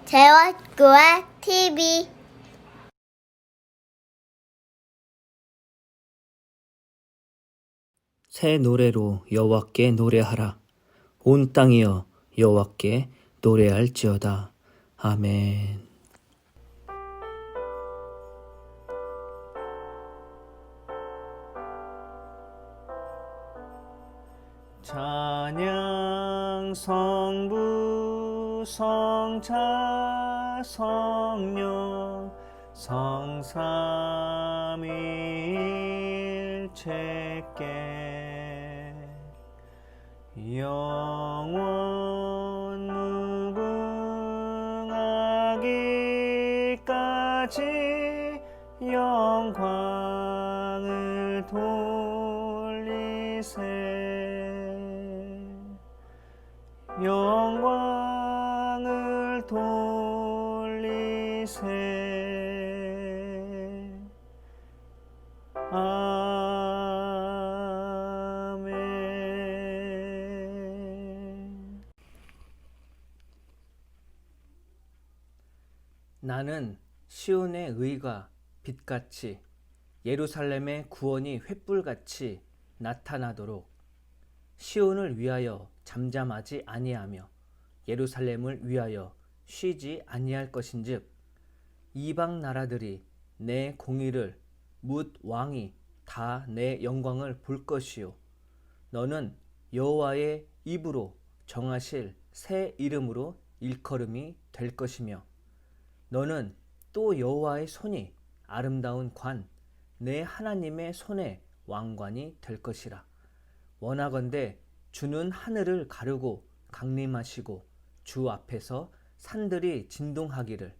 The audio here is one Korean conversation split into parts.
재활교회 TV 새 노래로 여호와께 노래하라. 온 땅이여 여호와께 노래할지어다. 아멘. 찬양 성부 성자 성령 성삼위일체께 영원 무궁하기까지 영광을 돌리세. 영광을 돌리세. 아멘. 나는 시온의 의가 빛같이 예루살렘의 구원이 횃불같이 나타나도록 시온을 위하여 잠잠하지 아니하며 예루살렘을 위하여 쉬지 아니할 것인즉 이방 나라들이 내 공의를 뭇 왕이 다 내 영광을 볼 것이요 너는 여호와의 입으로 정하실 새 이름으로 일컬음이 될 것이며 너는 또 여호와의 손이 아름다운 관 내 하나님의 손의 왕관이 될 것이라. 원하건대 주는 하늘을 가르고 강림하시고 주 앞에서 산들이 진동하기를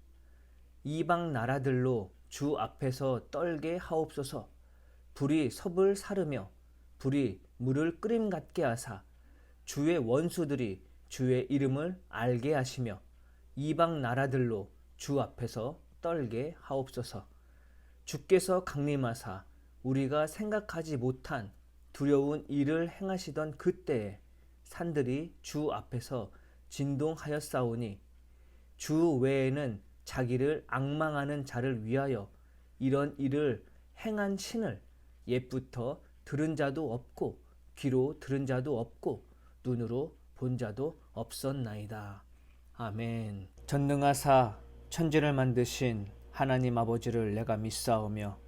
이방 나라들로 주 앞에서 떨게 하옵소서. 불이 섭을 사르며 불이 물을 끓임 같게 하사 주의 원수들이 주의 이름을 알게 하시며 이방 나라들로 주 앞에서 떨게 하옵소서. 주께서 강림하사 우리가 생각하지 못한 두려운 일을 행하시던 그때에 산들이 주 앞에서 진동하였사오니 주 외에는 자기를 앙망하는 자를 위하여 이런 일을 행한 신을 옛부터 들은 자도 없고 귀로 들은 자도 없고 눈으로 본 자도 없었나이다. 아멘. 전능하사 천지를 만드신 하나님 아버지를 내가 믿사오며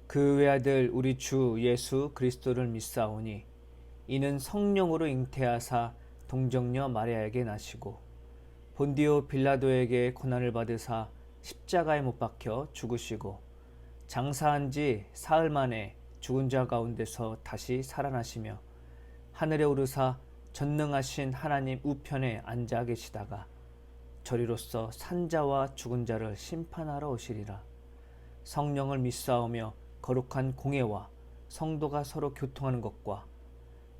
그 외아들 우리 주 예수 그리스도를 믿사오니 이는 성령으로 잉태하사 동정녀 마리아에게 나시고 본디오 빌라도에게 고난을 받으사 십자가에 못 박혀 죽으시고 장사한 지 사흘 만에 죽은 자 가운데서 다시 살아나시며 하늘에 오르사 전능하신 하나님 우편에 앉아 계시다가 저리로서 산자와 죽은 자를 심판하러 오시리라. 성령을 믿사오며 거룩한 공예와 성도가 서로 교통하는 것과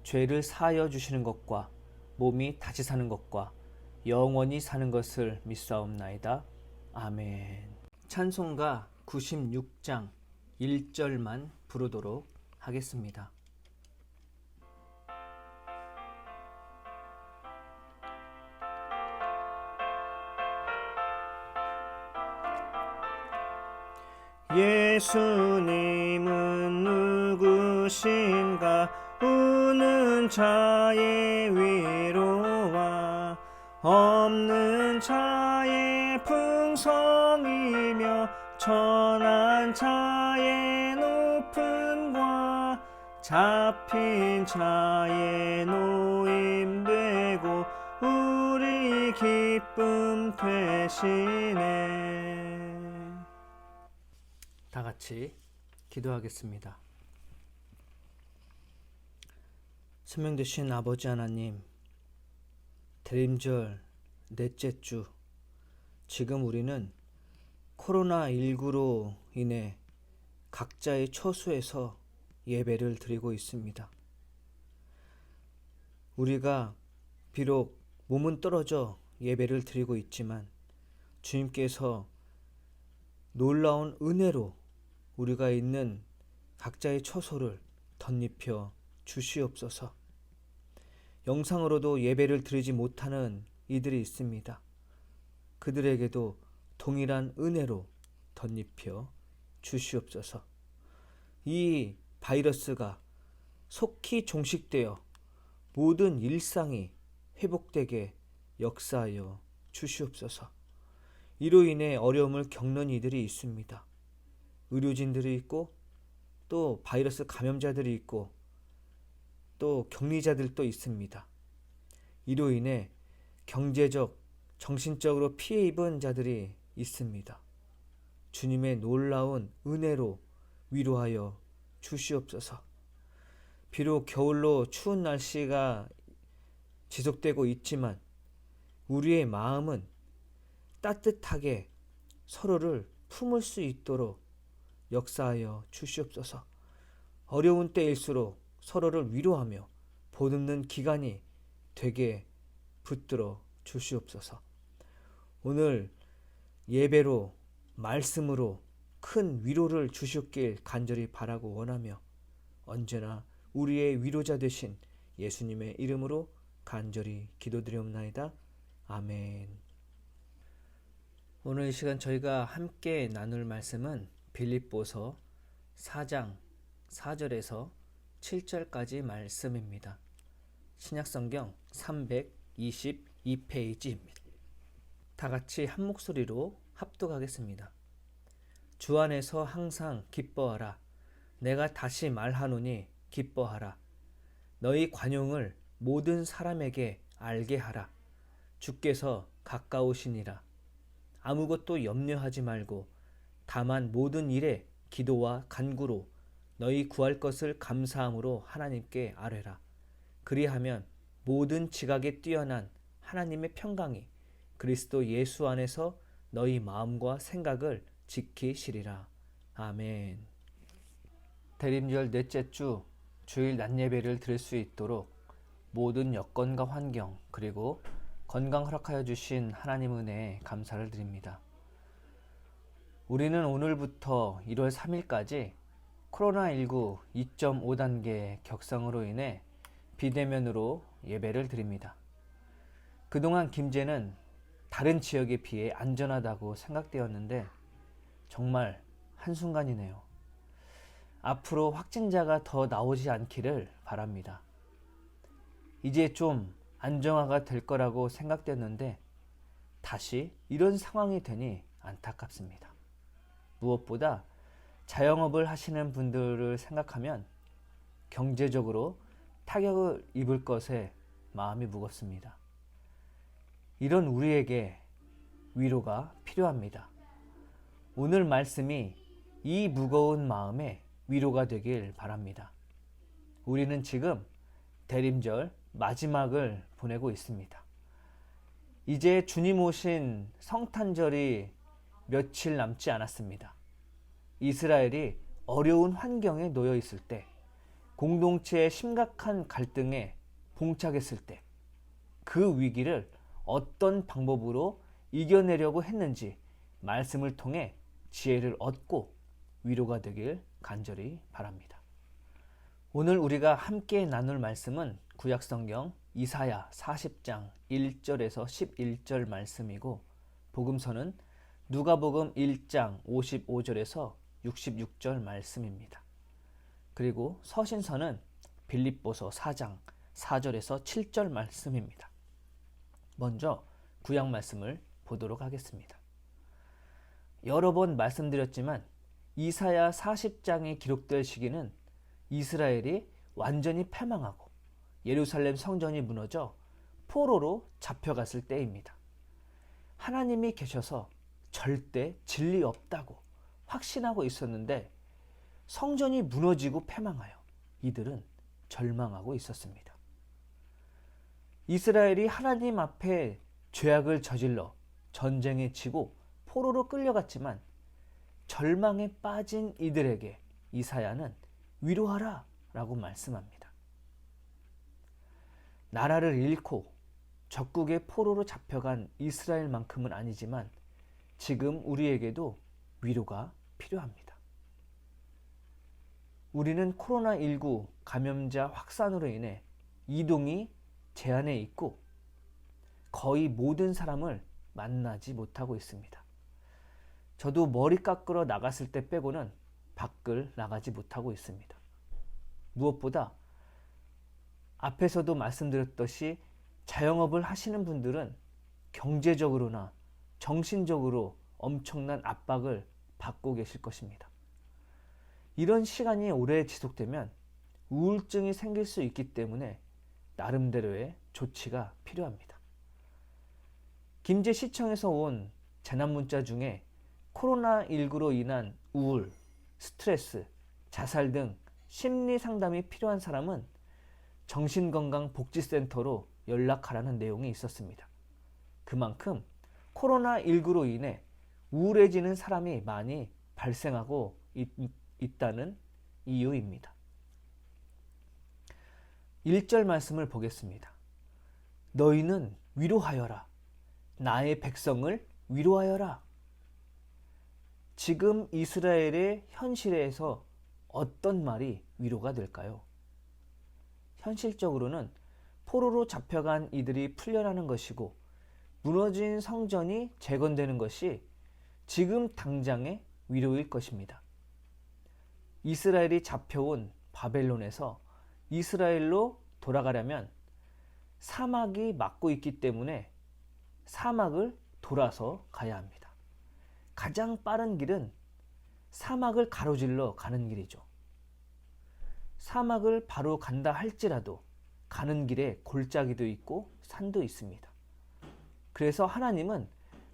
죄를 사하여 주시는 것과 몸이 다시 사는 것과 영원히 사는 것을 믿사옵나이다. 아멘. 찬송가 96장 1절만 부르도록 하겠습니다. 예수님은 누구신가 우는 자의 위로와 없는 자의 풍성이며 천한 자의 높음과 잡힌 자의 노임되고 우리 기쁨 되시네. 다 같이 기도하겠습니다. 선명 되신 아버지 하나님, 대림절 넷째 주, 지금 우리는 코로나19로 인해 각자의 처소에서 예배를 드리고 있습니다. 우리가 비록 몸은 떨어져 예배를 드리고 있지만 주님께서 놀라운 은혜로 우리가 있는 각자의 처소를 덧입혀 주시옵소서. 영상으로도 예배를 드리지 못하는 이들이 있습니다. 그들에게도 동일한 은혜로 덧입혀 주시옵소서. 이 바이러스가 속히 종식되어 모든 일상이 회복되게 역사하여 주시옵소서. 이로 인해 어려움을 겪는 이들이 있습니다. 의료진들이 있고 또 바이러스 감염자들이 있고 또 격리자들도 있습니다. 이로 인해 경제적, 정신적으로 피해 입은 자들이 있습니다. 주님의 놀라운 은혜로 위로하여 주시옵소서. 비록 겨울로 추운 날씨가 지속되고 있지만 우리의 마음은 따뜻하게 서로를 품을 수 있도록 역사하여 주시옵소서. 어려운 때일수록 서로를 위로하며 보듬는 기간이 되게 붙들어 주시옵소서. 오늘 예배로 말씀으로 큰 위로를 주셨길 간절히 바라고 원하며 언제나 우리의 위로자 되신 예수님의 이름으로 간절히 기도드리옵나이다. 아멘. 오늘 이 시간 저희가 함께 나눌 말씀은 빌립보서 4장 4절에서 7절까지 말씀입니다. 신약성경 322페이지입니다. 다 같이 한 목소리로 합독하겠습니다. 주 안에서 항상 기뻐하라. 내가 다시 말하노니 기뻐하라. 너희 관용을 모든 사람에게 알게 하라. 주께서 가까우시니라. 아무것도 염려하지 말고 다만 모든 일에 기도와 간구로 너희 구할 것을 감사함으로 하나님께 아뢰라. 그리하면 모든 지각에 뛰어난 하나님의 평강이 그리스도 예수 안에서 너희 마음과 생각을 지키시리라. 아멘. 대림절 넷째 주 주일 낮 예배를 드릴 수 있도록 모든 여건과 환경 그리고 건강 허락하여 주신 하나님 은혜에 감사를 드립니다. 우리는 오늘부터 1월 3일까지 코로나19 2.5단계 격상으로 인해 비대면으로 예배를 드립니다. 그동안 김제는 다른 지역에 비해 안전하다고 생각되었는데 정말 한순간이네요. 앞으로 확진자가 더 나오지 않기를 바랍니다. 이제 좀 안정화가 될 거라고 생각됐는데 다시 이런 상황이 되니 안타깝습니다. 무엇보다 자영업을 하시는 분들을 생각하면 경제적으로 타격을 입을 것에 마음이 무겁습니다. 이런 우리에게 위로가 필요합니다. 오늘 말씀이 이 무거운 마음에 위로가 되길 바랍니다. 우리는 지금 대림절 마지막을 보내고 있습니다. 이제 주님 오신 성탄절이 며칠 남지 않았습니다. 이스라엘이 어려운 환경에 놓여 있을 때, 공동체의 심각한 갈등에 봉착했을 때, 그 위기를 어떤 방법으로 이겨내려고 했는지 말씀을 통해 지혜를 얻고 위로가 되길 간절히 바랍니다. 오늘 우리가 함께 나눌 말씀은 구약성경 이사야 40장 1절에서 11절 말씀이고, 복음서는 누가복음 1장 55절에서 66절 말씀입니다. 그리고 서신서는 빌립보서 4장 4절에서 7절 말씀입니다. 먼저 구약 말씀을 보도록 하겠습니다. 여러 번 말씀드렸지만 이사야 40장이 기록될 시기는 이스라엘이 완전히 패망하고 예루살렘 성전이 무너져 포로로 잡혀갔을 때입니다. 하나님이 계셔서 절대 진리 없다고 확신하고 있었는데 성전이 무너지고 패망하여 이들은 절망하고 있었습니다. 이스라엘이 하나님 앞에 죄악을 저질러 전쟁에 지고 포로로 끌려갔지만 절망에 빠진 이들에게 이사야는 위로하라 라고 말씀합니다. 나라를 잃고 적국의 포로로 잡혀간 이스라엘만큼은 아니지만 지금 우리에게도 위로가 필요합니다. 우리는 코로나19 감염자 확산으로 인해 이동이 제한해 있고 거의 모든 사람을 만나지 못하고 있습니다. 저도 머리 깎으러 나갔을 때 빼고는 밖을 나가지 못하고 있습니다. 무엇보다 앞에서도 말씀드렸듯이 자영업을 하시는 분들은 경제적으로나 정신적으로 엄청난 압박을 받고 계실 것입니다. 이런 시간이 오래 지속되면 우울증이 생길 수 있기 때문에 나름대로의 조치가 필요합니다. 김제시청에서 온 재난문자 중에 코로나19로 인한 우울, 스트레스, 자살 등 심리 상담이 필요한 사람은 정신건강복지센터로 연락하라는 내용이 있었습니다. 그만큼 코로나19로 인해 우울해지는 사람이 많이 발생하고 있다는 이유입니다. 1절 말씀을 보겠습니다. 너희는 위로하여라. 나의 백성을 위로하여라. 지금 이스라엘의 현실에서 어떤 말이 위로가 될까요? 현실적으로는 포로로 잡혀간 이들이 풀려나는 것이고 무너진 성전이 재건되는 것이 지금 당장의 위로일 것입니다. 이스라엘이 잡혀온 바벨론에서 이스라엘로 돌아가려면 사막이 막고 있기 때문에 사막을 돌아서 가야 합니다. 가장 빠른 길은 사막을 가로질러 가는 길이죠. 사막을 바로 간다 할지라도 가는 길에 골짜기도 있고 산도 있습니다. 그래서 하나님은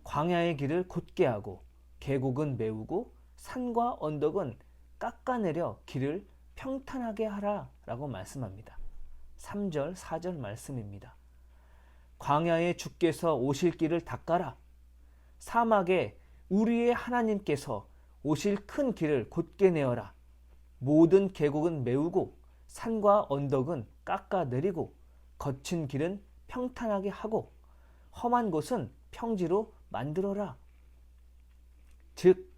광야의 길을 곧게 하고 계곡은 메우고 산과 언덕은 깎아내려 길을 평탄하게 하라 라고 말씀합니다. 3절 4절 말씀입니다. 광야에 주께서 오실 길을 닦아라. 사막에 우리의 하나님께서 오실 큰 길을 곧게 내어라. 모든 계곡은 메우고 산과 언덕은 깎아내리고 거친 길은 평탄하게 하고 험한 곳은 평지로 만들어라. 즉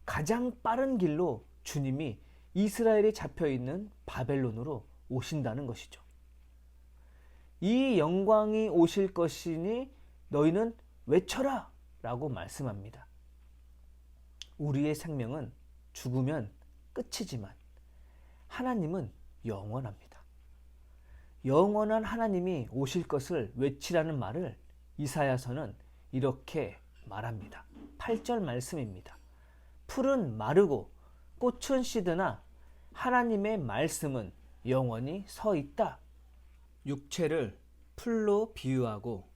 가장 빠른 길로 주님이 이스라엘이 잡혀있는 바벨론으로 오신다는 것이죠. 이 영광이 오실 것이니 너희는 외쳐라 라고 말씀합니다. 우리의 생명은 죽으면 끝이지만 하나님은 영원합니다. 영원한 하나님이 오실 것을 외치라는 말을 이사야서는 이렇게 말합니다. 8절 말씀입니다. 풀은 마르고 꽃은 시드나 하나님의 말씀은 영원히 서 있다. 육체를 풀로 비유하고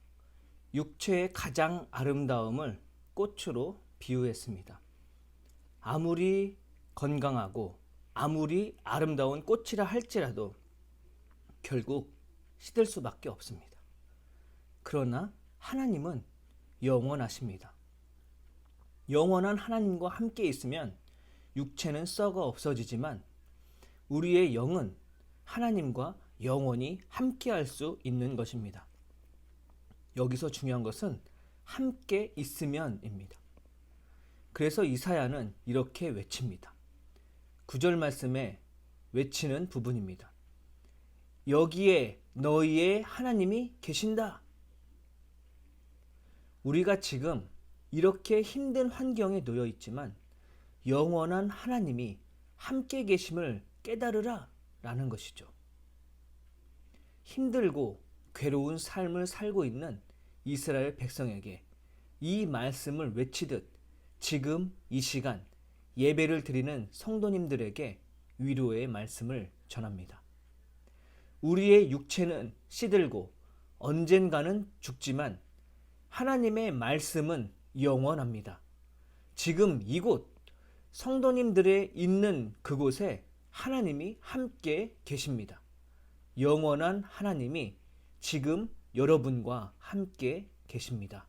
육체의 가장 아름다움을 꽃으로 비유했습니다. 아무리 건강하고 아무리 아름다운 꽃이라 할지라도 결국 시들 수밖에 없습니다. 그러나 하나님은 영원하십니다. 영원한 하나님과 함께 있으면 육체는 썩어 없어지지만 우리의 영은 하나님과 영원히 함께 할 수 있는 것입니다. 여기서 중요한 것은 함께 있으면입니다. 그래서 이사야는 이렇게 외칩니다. 9절 말씀에 외치는 부분입니다. 여기에 너희의 하나님이 계신다. 우리가 지금 이렇게 힘든 환경에 놓여 있지만 영원한 하나님이 함께 계심을 깨달으라 라는 것이죠. 힘들고 괴로운 삶을 살고 있는 이스라엘 백성에게 이 말씀을 외치듯 지금 이 시간 예배를 드리는 성도님들에게 위로의 말씀을 전합니다. 우리의 육체는 시들고 언젠가는 죽지만 하나님의 말씀은 영원합니다. 지금 이곳 성도님들의 있는 그곳에 하나님이 함께 계십니다. 영원한 하나님이 지금 여러분과 함께 계십니다.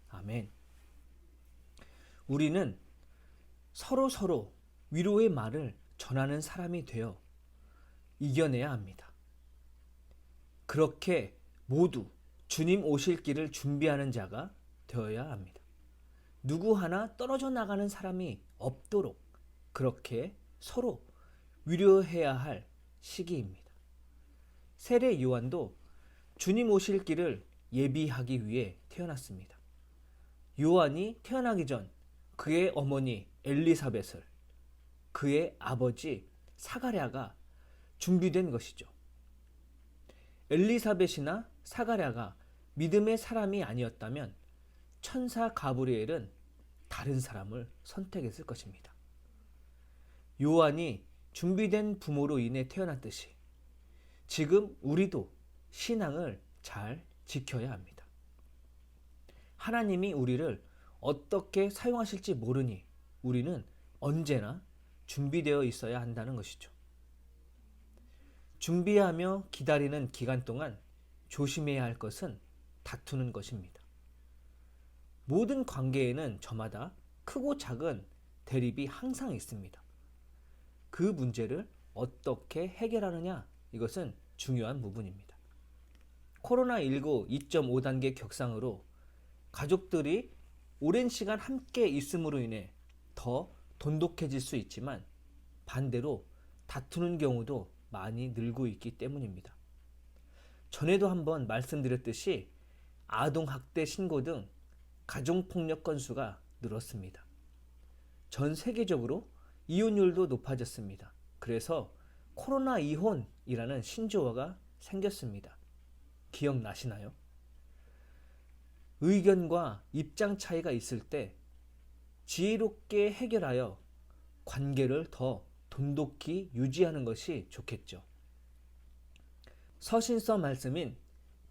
아멘. 우리는 서로 위로의 말을 전하는 사람이 되어 이겨내야 합니다. 그렇게 모두 주님 오실 길을 준비하는 자가 되어야 합니다. 누구 하나 떨어져 나가는 사람이 없도록 그렇게 서로 위로해야 할 시기입니다. 세례 요한도 주님 오실 길을 예비하기 위해 태어났습니다. 요한이 태어나기 전 그의 어머니 엘리사벳을 그의 아버지 사가랴가 준비된 것이죠. 엘리사벳이나 사가랴가 믿음의 사람이 아니었다면 천사 가브리엘은 다른 사람을 선택했을 것입니다. 요한이 준비된 부모로 인해 태어났듯이 지금 우리도 신앙을 잘 지켜야 합니다. 하나님이 우리를 어떻게 사용하실지 모르니 우리는 언제나 준비되어 있어야 한다는 것이죠. 준비하며 기다리는 기간 동안 조심해야 할 것은 다투는 것입니다. 모든 관계에는 저마다 크고 작은 대립이 항상 있습니다. 그 문제를 어떻게 해결하느냐, 이것은 중요한 부분입니다. 코로나19 2.5단계 격상으로 가족들이 오랜 시간 함께 있음으로 인해 더 돈독해질 수 있지만 반대로 다투는 경우도 많이 늘고 있기 때문입니다. 전에도 한번 말씀드렸듯이 아동학대 신고 등 가정폭력 건수가 늘었습니다. 전 세계적으로 이혼율도 높아졌습니다. 그래서 코로나 이혼이라는 신조어가 생겼습니다. 기억나시나요? 의견과 입장 차이가 있을 때 지혜롭게 해결하여 관계를 더 돈독히 유지하는 것이 좋겠죠. 서신서 말씀인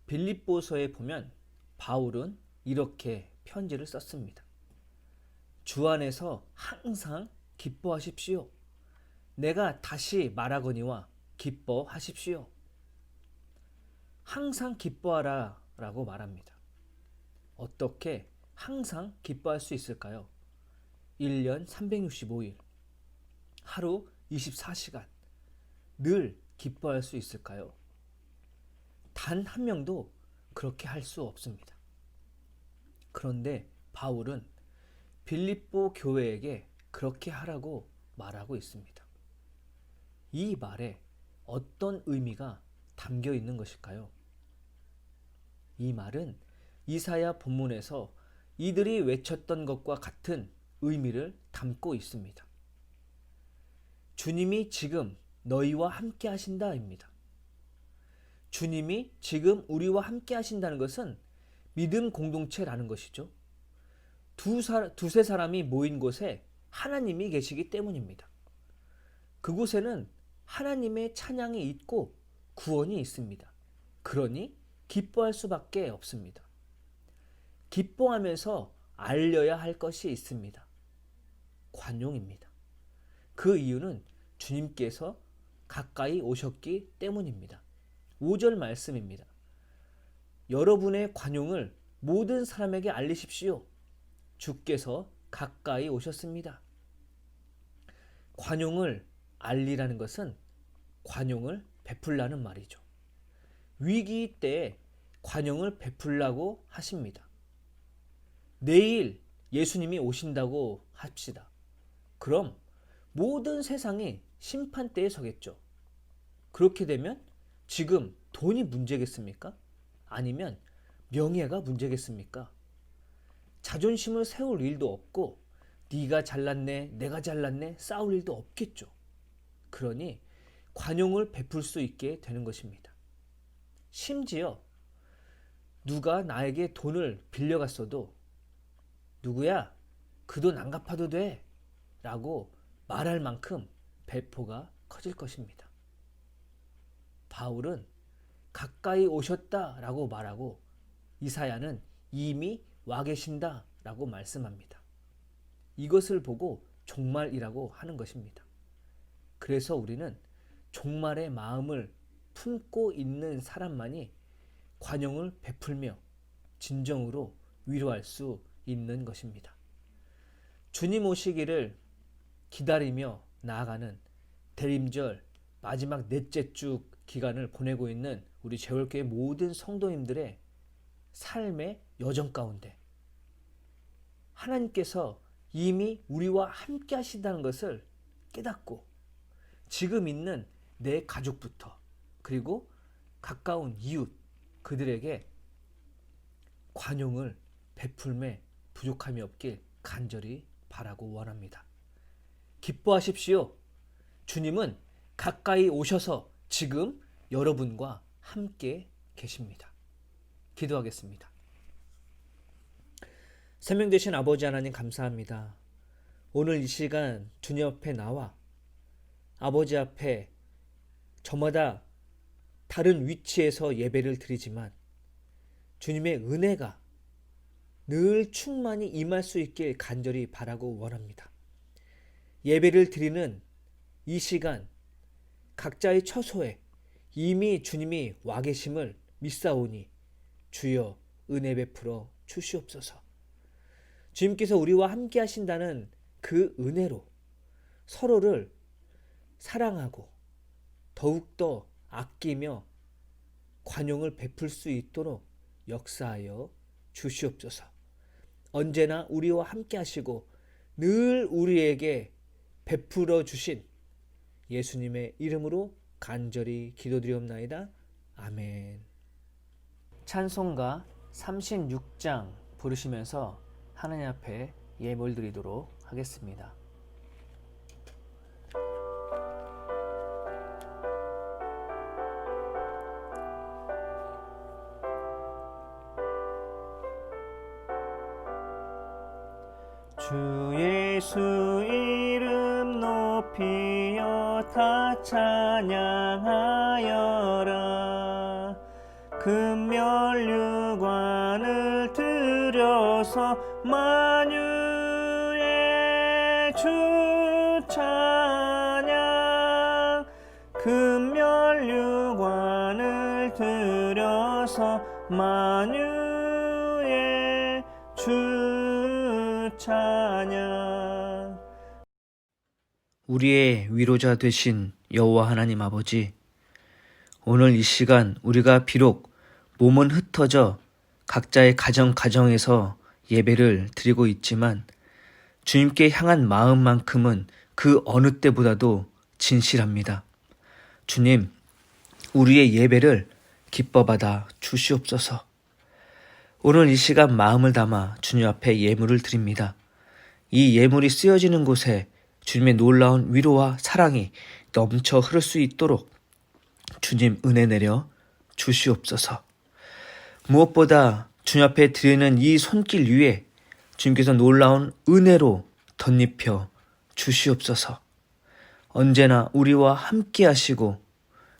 빌립보서에 보면 바울은 이렇게 편지를 썼습니다. 주 안에서 항상 기뻐하십시오. 내가 다시 말하거니와 기뻐하십시오. 항상 기뻐하라 라고 말합니다. 어떻게 항상 기뻐할 수 있을까요? 1년 365일, 하루 24시간, 늘 기뻐할 수 있을까요? 단 한 명도 그렇게 할 수 없습니다. 그런데 바울은 빌립보 교회에게 그렇게 하라고 말하고 있습니다. 이 말에 어떤 의미가 담겨 있는 것일까요? 이 말은 이사야 본문에서 이들이 외쳤던 것과 같은 의미를 담고 있습니다. 주님이 지금 너희와 함께 하신다입니다. 주님이 지금 우리와 함께 하신다는 것은 믿음 공동체라는 것이죠. 두세 사람이 모인 곳에 하나님이 계시기 때문입니다. 그곳에는 하나님의 찬양이 있고 구원이 있습니다. 그러니 기뻐할 수밖에 없습니다. 기뻐하면서 알려야 할 것이 있습니다. 관용입니다. 그 이유는 주님께서 가까이 오셨기 때문입니다. 5절 말씀입니다. 여러분의 관용을 모든 사람에게 알리십시오. 주께서 가까이 오셨습니다. 관용을 알리라는 것은 관용을 베풀라는 말이죠. 위기 때 관용을 베풀라고 하십니다. 내일 예수님이 오신다고 합시다. 그럼 모든 세상이 심판대에 서겠죠. 그렇게 되면 지금 돈이 문제겠습니까? 아니면 명예가 문제겠습니까? 자존심을 세울 일도 없고 네가 잘났네, 내가 잘났네 싸울 일도 없겠죠. 그러니 관용을 베풀 수 있게 되는 것입니다. 심지어 누가 나에게 돈을 빌려갔어도 누구야? 그 돈 안 갚아도 돼 라고 말할 만큼 배포가 커질 것입니다. 바울은 가까이 오셨다 라고 말하고 이사야는 이미 와 계신다 라고 말씀합니다. 이것을 보고 종말이라고 하는 것입니다. 그래서 우리는 종말의 마음을 품고 있는 사람만이 관용을 베풀며 진정으로 위로할 수 있는 것입니다. 주님 오시기를 기다리며 나아가는 대림절 마지막 넷째 주 기간을 보내고 있는 우리 재월교회 모든 성도님들의 삶의 여정 가운데 하나님께서 이미 우리와 함께 하신다는 것을 깨닫고 지금 있는 내 가족부터 그리고 가까운 이웃 그들에게 관용을 베풀매 부족함이 없길 간절히 바라고 원합니다. 기뻐하십시오. 주님은 가까이 오셔서 지금 여러분과 함께 계십니다. 기도하겠습니다. 생명 되신 아버지 하나님 감사합니다. 오늘 이 시간 주님 앞에 나와 아버지 앞에 저마다 다른 위치에서 예배를 드리지만 주님의 은혜가 늘 충만히 임할 수 있길 간절히 바라고 원합니다. 예배를 드리는 이 시간 각자의 처소에 이미 주님이 와 계심을 믿사오니 주여 은혜 베풀어 주시옵소서. 주님께서 우리와 함께 하신다는 그 은혜로 서로를 사랑하고 더욱더 아끼며 관용을 베풀 수 있도록 역사하여 주시옵소서. 언제나 우리와 함께 하시고 늘 우리에게 베풀어 주신 예수님의 이름으로 간절히 기도드리옵나이다. 아멘. 찬송가 36장 부르시면서 하나님 앞에 예물 드리도록 하겠습니다. 주 예수 이름 높이여 다 찬양하여라. 금면류관을 들여서 만유의 주 찬양. 금면류관을 들여서 만유의 주 찬양. 우리의 위로자 되신 여호와 하나님 아버지, 오늘 이 시간 우리가 비록 몸은 흩어져 각자의 가정에서 예배를 드리고 있지만 주님께 향한 마음만큼은 그 어느 때보다도 진실합니다. 주님, 우리의 예배를 기뻐받아 주시옵소서. 오늘 이 시간 마음을 담아 주님 앞에 예물을 드립니다. 이 예물이 쓰여지는 곳에 주님의 놀라운 위로와 사랑이 넘쳐 흐를 수 있도록 주님 은혜 내려 주시옵소서. 무엇보다 주님 앞에 드리는 이 손길 위에 주님께서 놀라운 은혜로 덧입혀 주시옵소서. 언제나 우리와 함께 하시고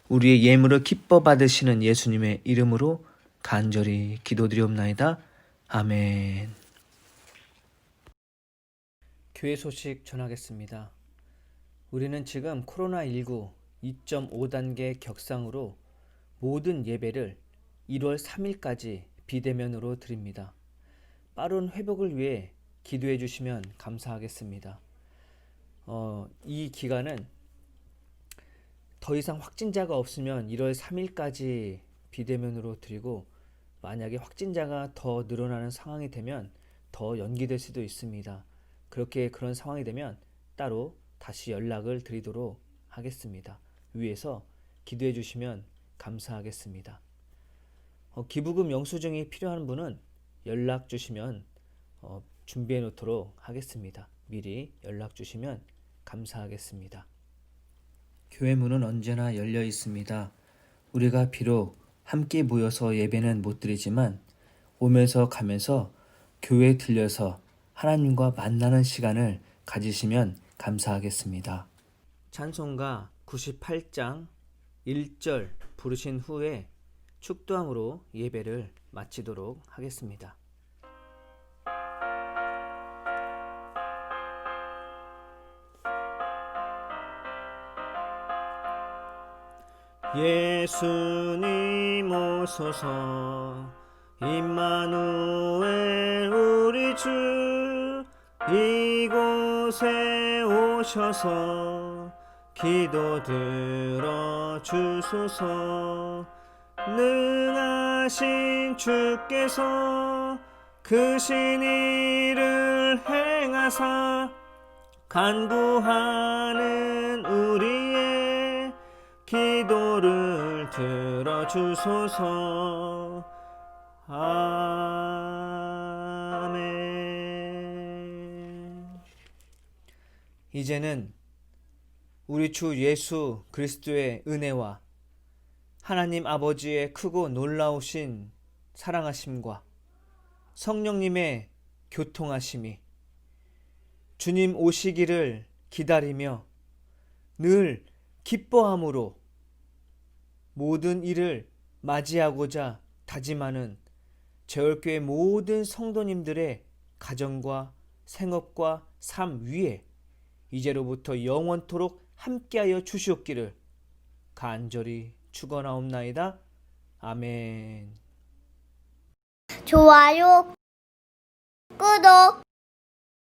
우리의 예물을 기뻐 받으시는 예수님의 이름으로 간절히 기도드리옵나이다. 아멘. 교회 소식 전하겠습니다. 우리는 지금 코로나19 2.5단계 격상으로 모든 예배를 1월 3일까지 비대면으로 드립니다. 빠른 회복을 위해 기도해 주시면 감사하겠습니다. 이 기간은 더 이상 확진자가 없으면 1월 3일까지 비대면으로 드리고 만약에 확진자가 더 늘어나는 상황이 되면 더 연기될 수도 있습니다. 그런 상황이 되면 따로 다시 연락을 드리도록 하겠습니다. 위에서 기도해 주시면 감사하겠습니다. 기부금 영수증이 필요한 분은 연락 주시면 준비해 놓도록 하겠습니다. 미리 연락 주시면 감사하겠습니다. 교회 문은 언제나 열려 있습니다. 우리가 비록 함께 모여서 예배는 못 드리지만 오면서 가면서 교회에 들려서 하나님과 만나는 시간을 가지시면 감사하겠습니다. 찬송가 98장 1절 부르신 후에 축도함으로 예배를 마치도록 하겠습니다. 예수님 오소서, 임마누엘 우리 주, 이곳에 오셔서 기도 들어 주소서. 능하신 주께서 그 신일을 행하사 간구하는 우리의 기도를 들어주소서. 아멘. 이제는 우리 주 예수 그리스도의 은혜와 하나님 아버지의 크고 놀라우신 사랑하심과 성령님의 교통하심이 주님 오시기를 기다리며 늘 기뻐함으로 모든 일을 맞이하고자 다짐하는 제월교회 모든 성도님들의 가정과 생업과 삶 위에 이제로부터 영원토록 함께하여 주시옵기를 간절히 축원하옵나이다. 아멘. 좋아요, 구독